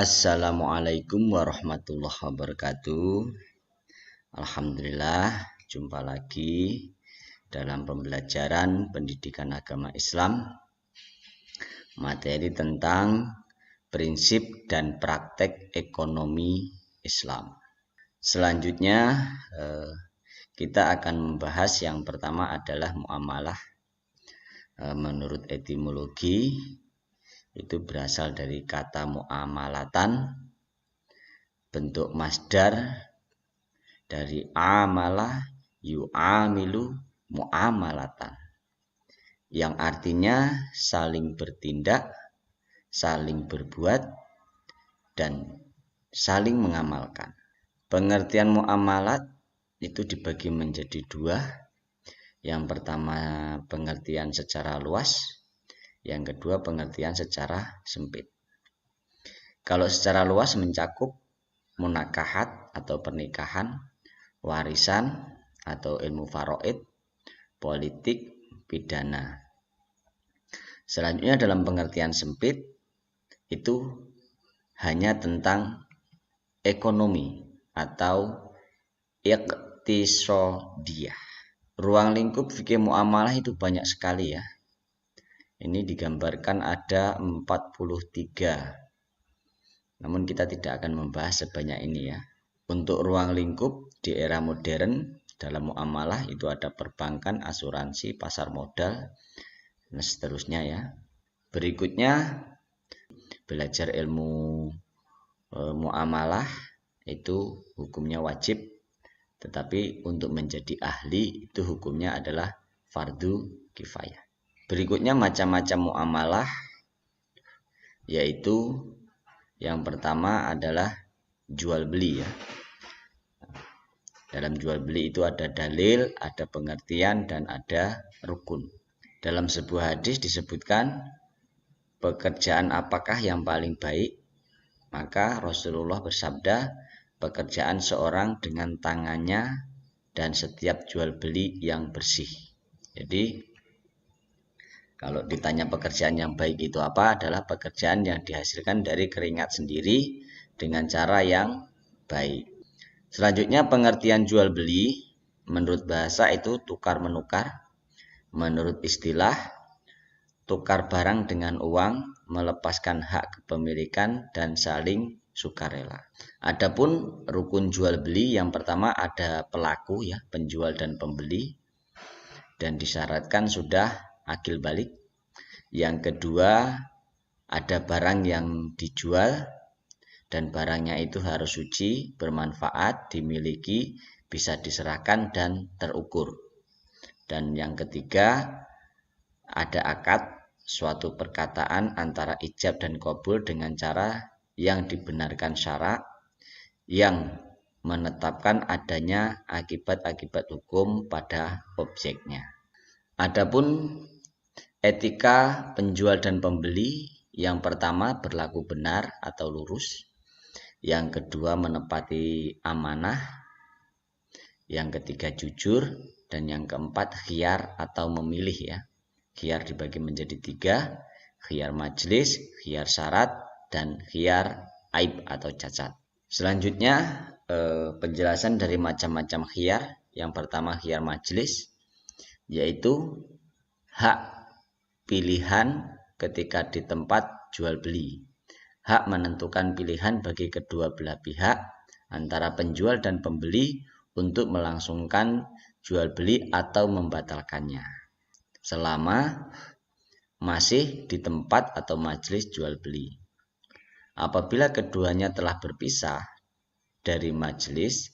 Assalamualaikum warahmatullahi wabarakatuh. Alhamdulillah, jumpa lagi dalam pembelajaran pendidikan agama Islam, materi tentang prinsip dan praktek ekonomi Islam. Selanjutnya kita akan membahas yang pertama adalah muamalah. Menurut etimologi itu berasal dari kata muamalatan, bentuk masdar dari amalah yu'amilu muamalatan, yang artinya saling bertindak, saling berbuat, dan saling mengamalkan. Pengertian muamalat itu dibagi menjadi dua. Yang pertama pengertian secara luas, yang kedua pengertian secara sempit. Kalau secara luas mencakup munakahat atau pernikahan, warisan atau ilmu faraid, politik, pidana. Selanjutnya dalam pengertian sempit itu hanya tentang ekonomi atau iqtisadiyah. Ruang lingkup fikih muamalah itu banyak sekali ya. Ini digambarkan ada 43. Namun kita tidak akan membahas sebanyak ini ya. Untuk ruang lingkup di era modern dalam muamalah itu ada perbankan, asuransi, pasar modal, dan seterusnya ya. Berikutnya belajar ilmu muamalah itu hukumnya wajib, tetapi untuk menjadi ahli itu hukumnya adalah fardu kifayah. Berikutnya macam-macam muamalah, yaitu yang pertama adalah jual beli ya. Dalam jual beli itu ada dalil, ada pengertian, dan ada rukun. Dalam sebuah hadis disebutkan pekerjaan apakah yang paling baik, maka Rasulullah bersabda, pekerjaan seorang dengan tangannya dan setiap jual beli yang bersih. Jadi kalau ditanya pekerjaan yang baik itu apa, adalah pekerjaan yang dihasilkan dari keringat sendiri dengan cara yang baik. Selanjutnya pengertian jual beli, menurut bahasa itu tukar menukar. Menurut istilah, tukar barang dengan uang, melepaskan hak kepemilikan dan saling sukarela. Adapun rukun jual beli, yang pertama ada pelaku ya, penjual dan pembeli, dan disyaratkan sudah akil balik. Yang kedua ada barang yang dijual dan barangnya itu harus suci, bermanfaat, dimiliki, bisa diserahkan dan terukur. Dan yang ketiga ada akad, suatu perkataan antara ijab dan qabul dengan cara yang dibenarkan syarak, yang menetapkan adanya akibat-akibat hukum pada objeknya. Adapun etika penjual dan pembeli, yang pertama berlaku benar atau lurus, yang kedua menepati amanah, yang ketiga jujur, dan yang keempat khiyar atau memilih ya. Khiyar dibagi menjadi 3, khiyar majlis, khiyar syarat, dan khiyar aib atau cacat. Selanjutnya penjelasan dari macam-macam khiyar. Yang pertama khiyar majlis, yaitu hak pilihan ketika di tempat jual beli. Hak menentukan pilihan bagi kedua belah pihak antara penjual dan pembeli untuk melangsungkan jual beli atau membatalkannya, selama masih di tempat atau majelis jual beli. Apabila keduanya telah berpisah dari majelis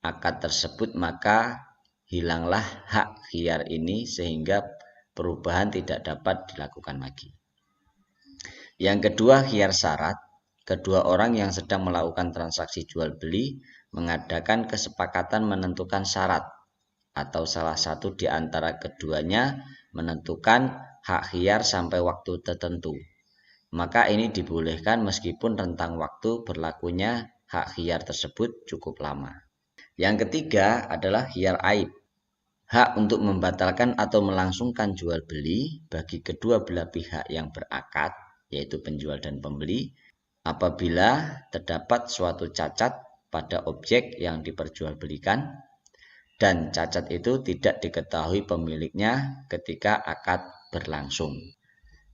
akad tersebut, maka hilanglah hak khiyar ini sehingga perubahan tidak dapat dilakukan lagi. Yang kedua khiyar syarat, kedua orang yang sedang melakukan transaksi jual beli mengadakan kesepakatan menentukan syarat, atau salah satu di antara keduanya menentukan hak khiyar sampai waktu tertentu. Maka ini dibolehkan meskipun rentang waktu berlakunya hak khiyar tersebut cukup lama. Yang ketiga adalah khiyar aib. Hak untuk membatalkan atau melangsungkan jual beli bagi kedua belah pihak yang berakad, yaitu penjual dan pembeli, apabila terdapat suatu cacat pada objek yang diperjualbelikan dan cacat itu tidak diketahui pemiliknya ketika akad berlangsung.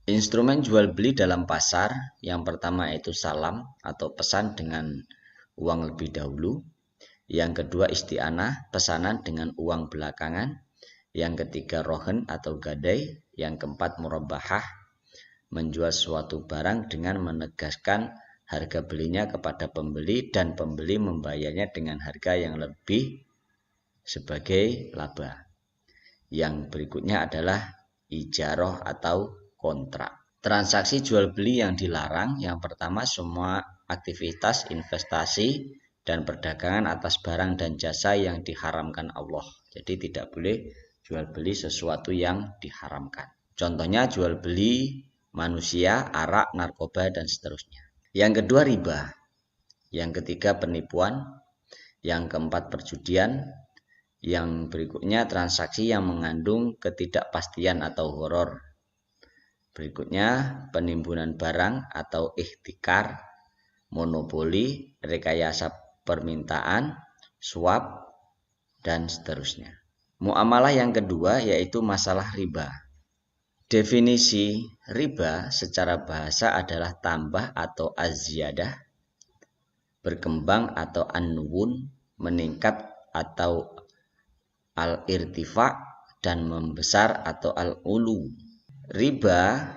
Instrumen jual beli dalam pasar yang pertama yaitu salam atau pesan dengan uang lebih dahulu. Yang kedua isti'anah, pesanan dengan uang belakangan. Yang ketiga rohen atau gadai. Yang keempat murabbahah, menjual suatu barang dengan menegaskan harga belinya kepada pembeli dan pembeli membayarnya dengan harga yang lebih sebagai laba. Yang berikutnya adalah ijarah atau kontrak. Transaksi jual beli yang dilarang, yang pertama semua aktivitas investasi dan perdagangan atas barang dan jasa yang diharamkan Allah. Jadi tidak boleh jual beli sesuatu yang diharamkan. Contohnya jual beli manusia, arak, narkoba dan seterusnya. Yang kedua riba. Yang ketiga penipuan. Yang keempat perjudian. Yang berikutnya transaksi yang mengandung ketidakpastian atau horor. Berikutnya penimbunan barang atau ihtikar, monopoli, rekayasa permintaan, suap, dan seterusnya. Muamalah yang kedua yaitu masalah riba. Definisi riba secara bahasa adalah tambah atau az-ziyadah, berkembang atau an-nuwun, meningkat atau al-irtifa, dan membesar atau al-ulu. Riba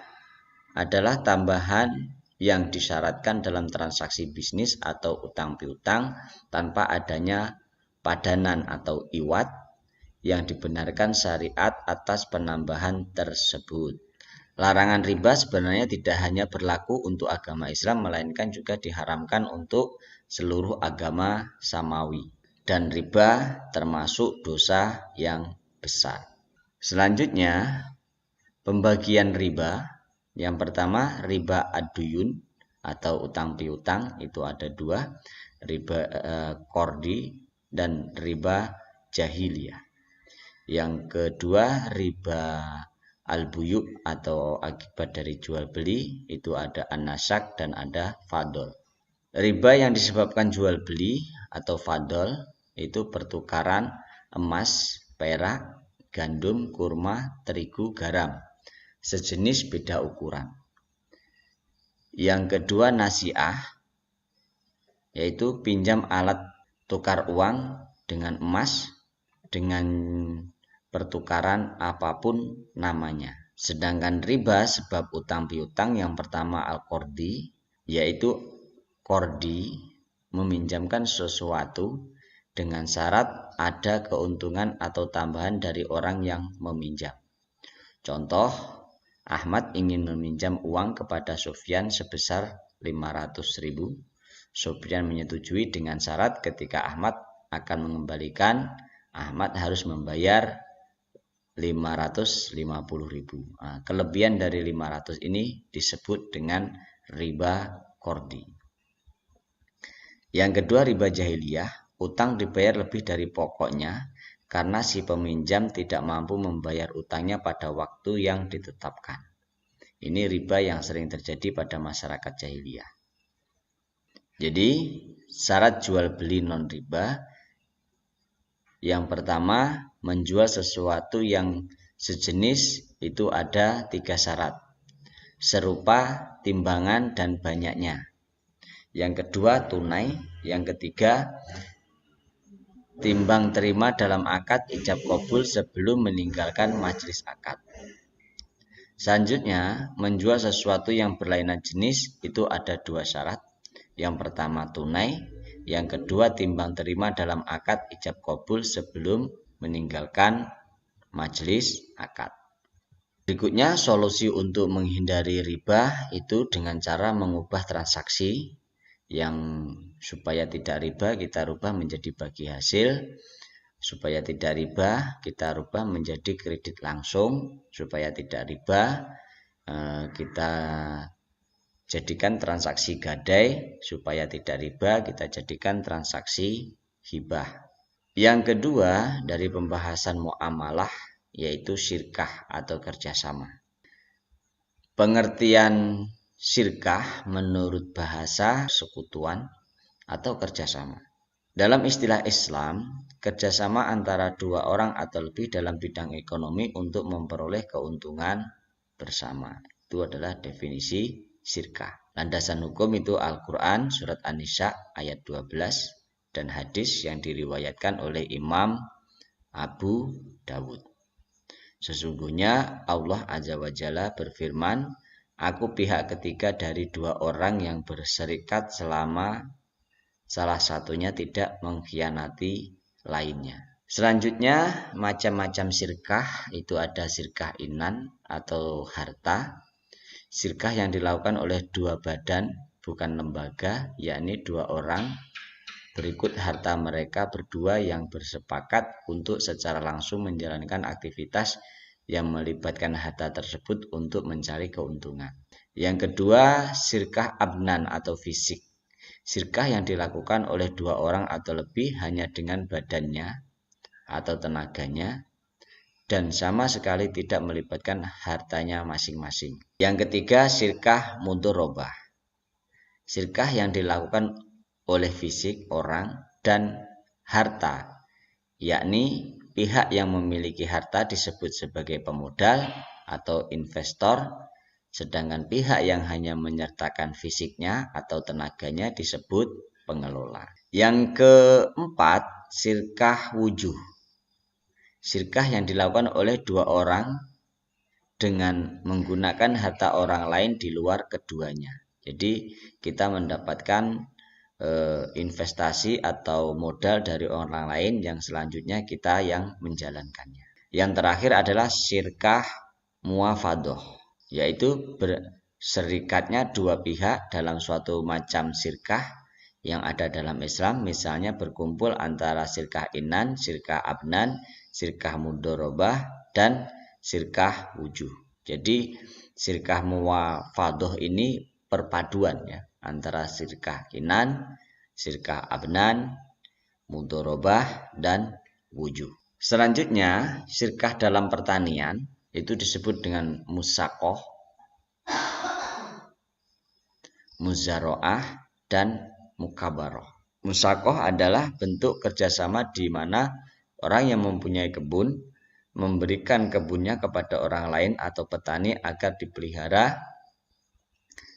adalah tambahan yang disyaratkan dalam transaksi bisnis atau utang piutang tanpa adanya padanan atau iwat yang dibenarkan syariat atas penambahan tersebut. Larangan riba sebenarnya tidak hanya berlaku untuk agama Islam, melainkan juga diharamkan untuk seluruh agama samawi. Dan riba termasuk dosa yang besar. Selanjutnya, pembagian riba. Yang pertama riba ad-duyun atau utang piutang, itu ada dua, riba kordi dan riba jahiliyah. Yang kedua riba al-buyu atau akibat dari jual beli, itu ada an-nasak dan ada fadol. Riba yang disebabkan jual beli atau fadol itu pertukaran emas, perak, gandum, kurma, terigu, garam sejenis beda ukuran. Yang kedua nasiah, yaitu pinjam alat tukar uang dengan emas dengan pertukaran apapun namanya. Sedangkan riba sebab utang piutang yang pertama al-qordi, yaitu qordi meminjamkan sesuatu dengan syarat ada keuntungan atau tambahan dari orang yang meminjam. Contoh, Ahmad ingin meminjam uang kepada Sufyan sebesar 500.000. Sufyan menyetujui dengan syarat ketika Ahmad akan mengembalikan, Ahmad harus membayar 550.000. Kelebihan dari 500 ini disebut dengan riba qordi. Yang kedua riba jahiliyah, utang dibayar lebih dari pokoknya karena si peminjam tidak mampu membayar utangnya pada waktu yang ditetapkan. Ini riba yang sering terjadi pada masyarakat jahiliyah. Jadi syarat jual beli non riba, yang pertama menjual sesuatu yang sejenis itu ada 3 syarat, serupa, timbangan, dan banyaknya. Yang kedua tunai, yang ketiga timbang terima dalam akad ijab qabul sebelum meninggalkan majelis akad. Selanjutnya, menjual sesuatu yang berlainan jenis itu ada 2 syarat. Yang pertama tunai, yang kedua timbang terima dalam akad ijab qabul sebelum meninggalkan majelis akad. Berikutnya solusi untuk menghindari riba itu dengan cara mengubah transaksi yang supaya tidak riba kita rubah menjadi bagi hasil, supaya tidak riba kita rubah menjadi kredit langsung, supaya tidak riba kita jadikan transaksi gadai, supaya tidak riba kita jadikan transaksi hibah. Yang kedua dari pembahasan muamalah yaitu syirkah atau kerjasama. Pengertian syirkah menurut bahasa sekutuan atau kerjasama. Dalam istilah Islam, kerjasama antara dua orang atau lebih dalam bidang ekonomi untuk memperoleh keuntungan bersama. Itu adalah definisi syirkah. Landasan hukum itu Al-Quran surat An-Nisa ayat 12 dan hadis yang diriwayatkan oleh Imam Abu Dawud. Sesungguhnya Allah Azza wa Jalla berfirman, "Aku pihak ketiga dari dua orang yang berserikat selama salah satunya tidak mengkhianati lainnya." Selanjutnya, macam-macam syirkah itu ada syirkah inan atau harta, syirkah yang dilakukan oleh dua badan bukan lembaga, yakni dua orang berikut harta mereka berdua yang bersepakat untuk secara langsung menjalankan aktivitas yang melibatkan harta tersebut untuk mencari keuntungan. Yang kedua, syirkah abnan atau fisik. Syirkah yang dilakukan oleh dua orang atau lebih hanya dengan badannya atau tenaganya dan sama sekali tidak melibatkan hartanya masing-masing. Yang ketiga, syirkah mudharabah. Syirkah yang dilakukan oleh fisik orang dan harta, yakni pihak yang memiliki harta disebut sebagai pemodal atau investor, sedangkan pihak yang hanya menyertakan fisiknya atau tenaganya disebut pengelola. Yang keempat, syirkah wujuh. Syirkah yang dilakukan oleh dua orang dengan menggunakan harta orang lain di luar keduanya. Jadi kita mendapatkan investasi atau modal dari orang lain yang selanjutnya kita yang menjalankannya. Yang terakhir adalah syirkah muafadoh, yaitu berserikatnya dua pihak dalam suatu macam syirkah yang ada dalam Islam, misalnya berkumpul antara syirkah inan, syirkah abnan, syirkah mudharabah, dan syirkah wujuh. Jadi syirkah muafadoh ini perpaduan ya antara syirkah inan, syirkah abnan, mudharabah, dan wujuh. Selanjutnya, syirkah dalam pertanian itu disebut dengan musaqah, muzara'ah, dan mukabarah. Musaqah adalah bentuk kerjasama di mana orang yang mempunyai kebun memberikan kebunnya kepada orang lain atau petani agar dipelihara,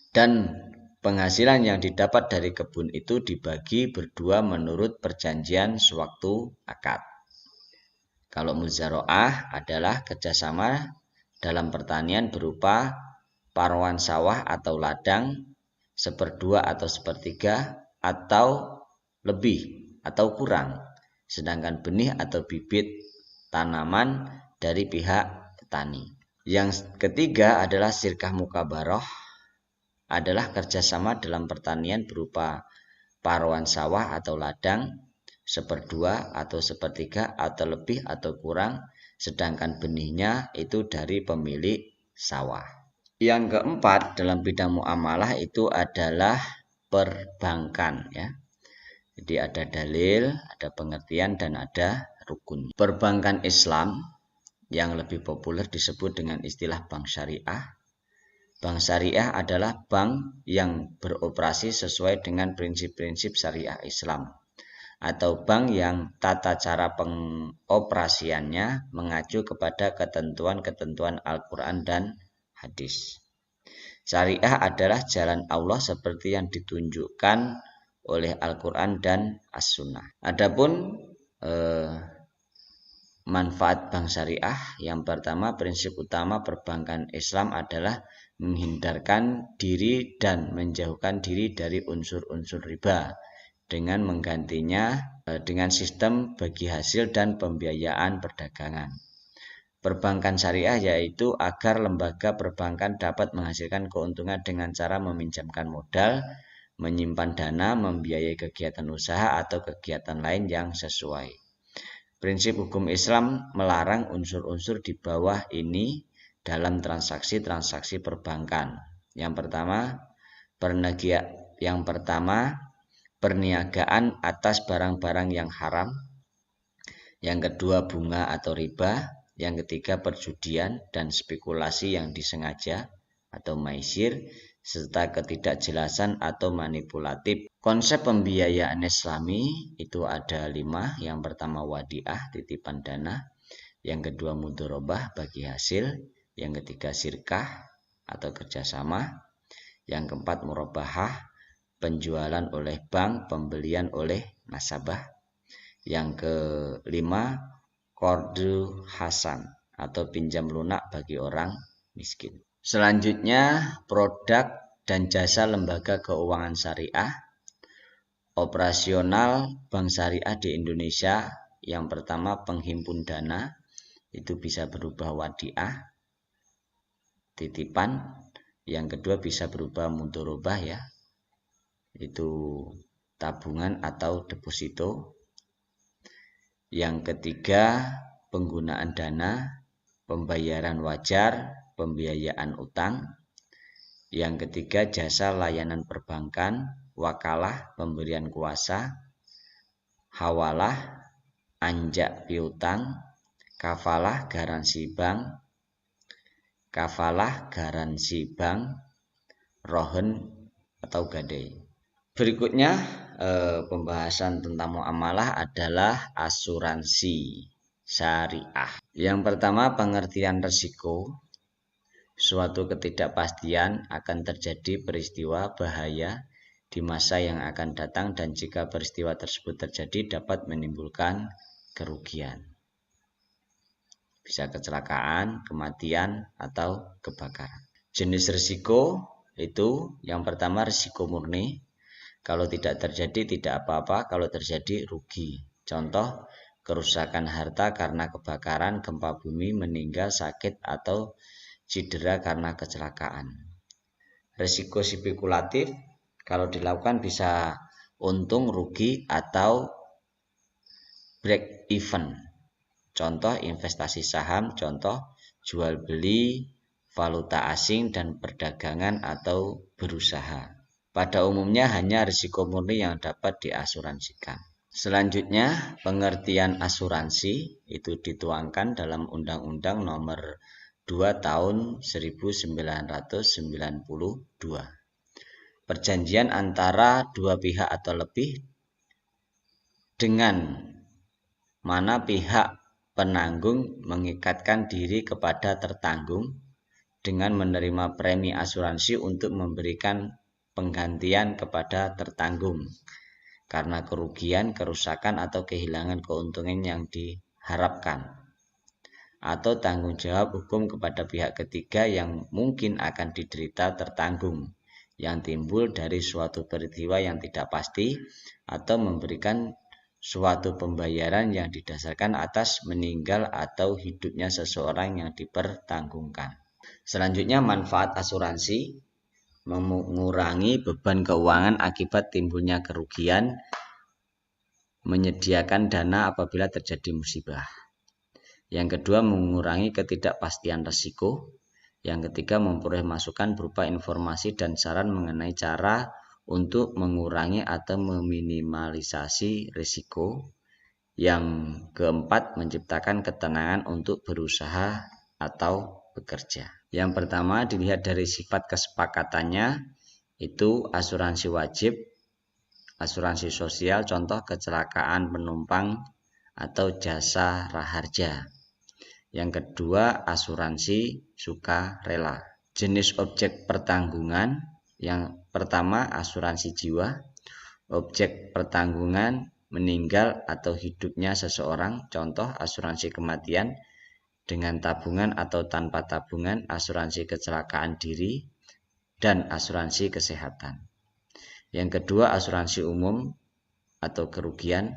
dan penghasilan yang didapat dari kebun itu dibagi berdua menurut perjanjian sewaktu akad. Kalau muzara'ah adalah kerjasama dalam pertanian berupa paruan sawah atau ladang seperdua atau sepertiga atau lebih atau kurang, sedangkan benih atau bibit tanaman dari pihak petani. Yang ketiga adalah syirkah mukabarah, adalah kerjasama dalam pertanian berupa paruan sawah atau ladang seperdua atau sepertiga atau lebih atau kurang, sedangkan benihnya itu dari pemilik sawah. Yang keempat dalam bidang muamalah itu adalah perbankan ya. Jadi ada dalil, ada pengertian, dan ada rukun. Perbankan Islam yang lebih populer disebut dengan istilah bank syariah. Bank syariah adalah bank yang beroperasi sesuai dengan prinsip-prinsip syariah Islam, atau bank yang tata cara pengoperasiannya mengacu kepada ketentuan-ketentuan Al-Quran dan hadis. Syariah adalah jalan Allah seperti yang ditunjukkan oleh Al-Quran dan As-Sunnah. Adapun manfaat bank syariah, yang pertama, prinsip utama perbankan Islam adalah menghindarkan diri dan menjauhkan diri dari unsur-unsur riba dengan menggantinya dengan sistem bagi hasil dan pembiayaan perdagangan. Perbankan syariah yaitu agar lembaga perbankan dapat menghasilkan keuntungan dengan cara meminjamkan modal, menyimpan dana, membiayai kegiatan usaha atau kegiatan lain yang sesuai. Prinsip hukum Islam melarang unsur-unsur di bawah ini dalam transaksi-transaksi perbankan. Yang pertama, perniagaan atas barang-barang yang haram. Yang kedua, bunga atau riba. Yang ketiga, perjudian dan spekulasi yang disengaja atau maisir. serta ketidakjelasan atau manipulatif. Konsep pembiayaan Islami itu ada 5. Yang pertama wadiah, titipan dana. Yang kedua mudharabah, bagi hasil. Yang ketiga sirkah atau kerjasama. Yang keempat murabahah, penjualan oleh bank, pembelian oleh nasabah. Yang kelima qardu hasan atau pinjam lunak bagi orang miskin. Selanjutnya produk dan jasa lembaga keuangan syariah. Operasional bank syariah di Indonesia, yang pertama penghimpun dana, itu bisa berubah wadiah, titipan. Yang kedua bisa berubah mudharabah ya, itu tabungan atau deposito. Yang ketiga penggunaan dana, pembayaran wajar, pembiayaan utang. Yang ketiga jasa layanan perbankan, wakalah, pemberian kuasa, hawalah, anjak piutang, kafalah garansi bank, rohen atau gadai. Berikutnya pembahasan tentang muamalah adalah asuransi syariah. Yang pertama pengertian risiko. Suatu ketidakpastian akan terjadi peristiwa bahaya di masa yang akan datang, dan jika peristiwa tersebut terjadi dapat menimbulkan kerugian. Bisa kecelakaan, kematian, atau kebakaran. Jenis risiko itu yang pertama risiko murni. Kalau tidak terjadi tidak apa-apa, kalau terjadi rugi. Contoh, kerusakan harta karena kebakaran, gempa bumi, meninggal, sakit, atau cedera karena kecelakaan. Risiko spekulatif, kalau dilakukan bisa untung, rugi, atau break even. Contoh investasi saham, contoh jual beli valuta asing dan perdagangan atau berusaha. Pada umumnya hanya risiko murni yang dapat diasuransikan. Selanjutnya pengertian asuransi itu dituangkan dalam Undang-Undang Nomor 2 Tahun 1992. Perjanjian antara dua pihak atau lebih dengan mana pihak penanggung mengikatkan diri kepada tertanggung dengan menerima premi asuransi untuk memberikan penggantian kepada tertanggung karena kerugian, kerusakan, atau kehilangan keuntungan yang diharapkan, atau tanggung jawab hukum kepada pihak ketiga yang mungkin akan diderita tertanggung yang timbul dari suatu peristiwa yang tidak pasti, atau memberikan suatu pembayaran yang didasarkan atas meninggal atau hidupnya seseorang yang dipertanggungkan. Selanjutnya manfaat asuransi, mengurangi beban keuangan akibat timbulnya kerugian, menyediakan dana apabila terjadi musibah. Yang kedua mengurangi ketidakpastian risiko. Yang ketiga memperoleh masukan berupa informasi dan saran mengenai cara untuk mengurangi atau meminimalisasi risiko. Yang keempat menciptakan ketenangan untuk berusaha atau bekerja. Yang pertama dilihat dari sifat kesepakatannya, itu asuransi wajib, asuransi sosial, contoh kecelakaan penumpang atau jasa raharja. Yang kedua asuransi sukarela. Jenis objek pertanggungan, yang pertama asuransi jiwa. Objek pertanggungan meninggal atau hidupnya seseorang, contoh asuransi kematian dengan tabungan atau tanpa tabungan, asuransi kecelakaan diri, dan asuransi kesehatan. Yang kedua asuransi umum atau kerugian.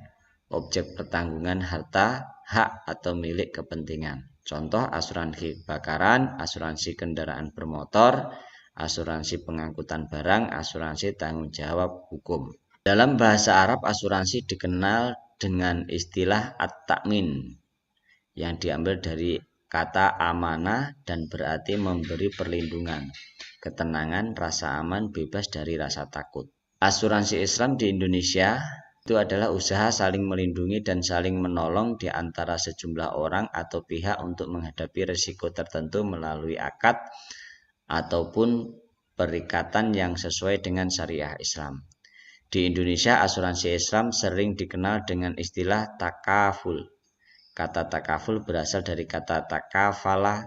Objek pertanggungan harta, hak atau milik kepentingan. Contoh asuransi kebakaran, asuransi kendaraan bermotor, asuransi pengangkutan barang, asuransi tanggung jawab hukum. Dalam bahasa Arab asuransi dikenal dengan istilah at-ta'min yang diambil dari kata amanah dan berarti memberi perlindungan, ketenangan, rasa aman, bebas dari rasa takut. Asuransi Islam di Indonesia itu adalah usaha saling melindungi dan saling menolong di antara sejumlah orang atau pihak untuk menghadapi risiko tertentu melalui akad ataupun perikatan yang sesuai dengan syariah Islam. Di Indonesia, asuransi Islam sering dikenal dengan istilah takaful. Kata takaful berasal dari kata takafala,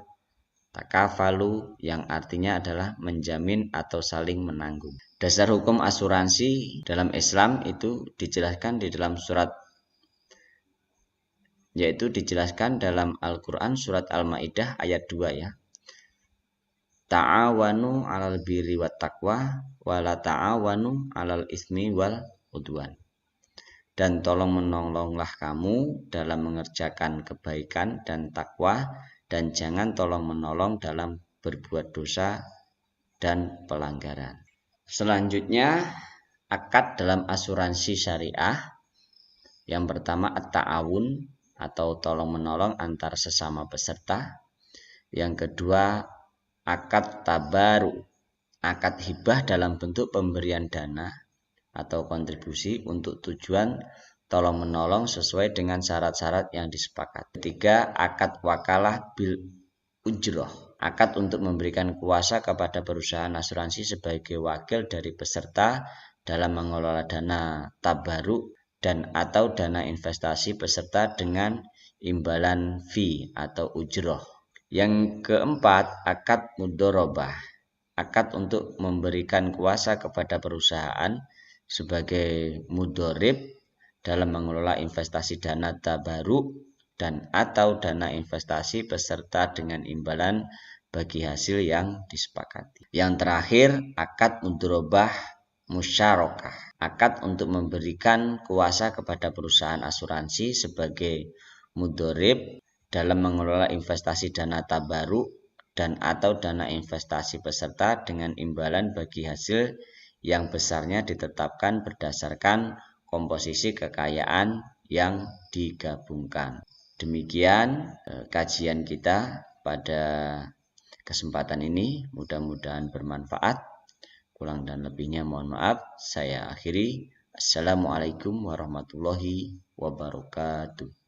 takafalu yang artinya adalah menjamin atau saling menanggung. Dasar hukum asuransi dalam Islam itu dijelaskan di dalam surat, yaitu dijelaskan dalam Al-Quran surat Al-Ma'idah ayat 2 ya. Ta'awanu 'alal birri wat taqwa wa la ta'awanu 'alal ismi wal udwan. Dan tolong menolonglah kamu dalam mengerjakan kebaikan dan takwa, dan jangan tolong menolong dalam berbuat dosa dan pelanggaran. Selanjutnya, akad dalam asuransi syariah. Yang pertama at-ta'awun atau tolong menolong antar sesama peserta. Yang kedua akad tabaru, akad hibah dalam bentuk pemberian dana atau kontribusi untuk tujuan tolong menolong sesuai dengan syarat-syarat yang disepakati. Ketiga, akad wakalah bil ujroh, akad untuk memberikan kuasa kepada perusahaan asuransi sebagai wakil dari peserta dalam mengelola dana tabaruk dan atau dana investasi peserta dengan imbalan fee atau ujroh. Yang keempat, akad mudorobah, akad untuk memberikan kuasa kepada perusahaan sebagai mudorib dalam mengelola investasi dana tabaruk dan atau dana investasi peserta dengan imbalan bagi hasil yang disepakati. Yang terakhir, akad mudorobah musyarakah, akad untuk memberikan kuasa kepada perusahaan asuransi sebagai mudorib dalam mengelola investasi dana tabaruk dan atau dana investasi peserta dengan imbalan bagi hasil yang besarnya ditetapkan berdasarkan komposisi kekayaan yang digabungkan. Demikian kajian kita pada kesempatan ini, mudah-mudahan bermanfaat. Kurang dan lebihnya mohon maaf. Saya akhiri. Assalamualaikum warahmatullahi wabarakatuh.